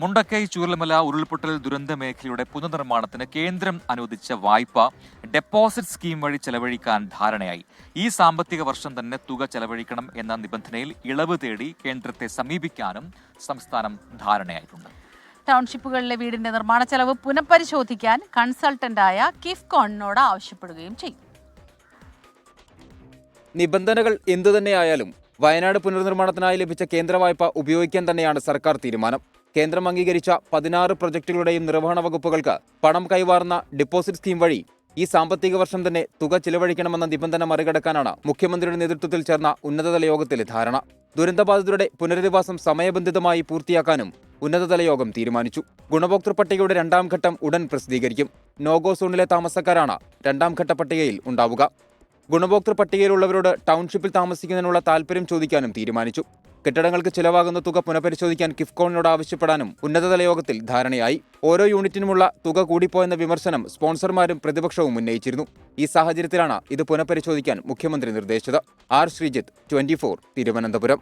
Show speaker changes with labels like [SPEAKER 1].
[SPEAKER 1] മുണ്ടക്കൈ ചൂരൽമല ഉരുൾപൊട്ടൽ ദുരന്ത മേഖലയുടെ പുനർനിർമ്മാണത്തിന് കേന്ദ്രം അനുവദിച്ച വായ്പ ഡെപ്പോസിറ്റ് സ്കീം വഴി ചെലവഴിക്കാൻ ധാരണയായി. ഈ സാമ്പത്തിക വർഷം തന്നെ തുക ചെലവഴിക്കണം എന്ന നിബന്ധനയിൽ ഇളവ് തേടി കേന്ദ്രത്തെ സമീപിക്കാനും സംസ്ഥാനം ധാരണയായിട്ടുണ്ട്.
[SPEAKER 2] ടൗൺഷിപ്പുകളിലെ വീടിന്റെ നിർമ്മാണ ചെലവ് പുനഃപരിശോധിക്കാൻ കൺസൾട്ടന്റായ കിഫ്കോണിനോട് ആവശ്യപ്പെടുകയും ചെയ്യും.
[SPEAKER 3] നിബന്ധനകൾ എന്തുതന്നെയായാലും വയനാട് പുനർനിർമ്മാണത്തിനായി ലഭിച്ച കേന്ദ്ര വായ്പ ഉപയോഗിക്കാൻ തന്നെയാണ് സർക്കാർ തീരുമാനം. കേന്ദ്രം അംഗീകരിച്ച 16 പ്രൊജക്ടുകളുടെയും നിർവഹണ വകുപ്പുകൾക്ക് പണം കൈമാറുന്ന ഡെപ്പോസിറ്റ് സ്കീം വഴി ഈ സാമ്പത്തിക വർഷം തന്നെ തുക ചിലവഴിക്കണമെന്ന നിബന്ധന മറികടക്കാനാണ് മുഖ്യമന്ത്രിയുടെ നേതൃത്വത്തിൽ ചേർന്ന ഉന്നതതല യോഗത്തിലെ ധാരണ. ദുരന്തബാധിതരുടെ പുനരധിവാസം സമയബന്ധിതമായി പൂർത്തിയാക്കാനും ഉന്നതതല യോഗം തീരുമാനിച്ചു. ഗുണഭോക്തൃ പട്ടികയുടെ 2ാം ഘട്ടം ഉടൻ പ്രസിദ്ധീകരിക്കും. നോഗോ സോണിലെ താമസക്കാരാണ് 2ാം ഘട്ട പട്ടികയിൽ ഉണ്ടാവുക. ഗുണഭോക്തൃ പട്ടികയിലുള്ളവരോട് ടൗൺഷിപ്പിൽ താമസിക്കുന്നതിനുള്ള താൽപര്യം ചോദിക്കാനും തീരുമാനിച്ചു. കെട്ടിടങ്ങൾക്ക് ചിലവാകുന്ന തുക പുനഃപരിശോധിക്കാൻ കിഫ്കോണിനോട് ആവശ്യപ്പെടാനും ഉന്നതതല യോഗത്തിൽ ധാരണയായി. ഓരോ യൂണിറ്റിനുമുള്ള തുക കൂടിപ്പോയെന്ന വിമർശനം സ്പോൺസർമാരും പ്രതിപക്ഷവും ഉന്നയിച്ചിരുന്നു. ഈ സാഹചര്യത്തിലാണ് ഇത് പുനഃപരിശോധിക്കാൻ മുഖ്യമന്ത്രി നിർദ്ദേശിച്ചത്. ആർ ശ്രീജിത്ത്, 24, തിരുവനന്തപുരം.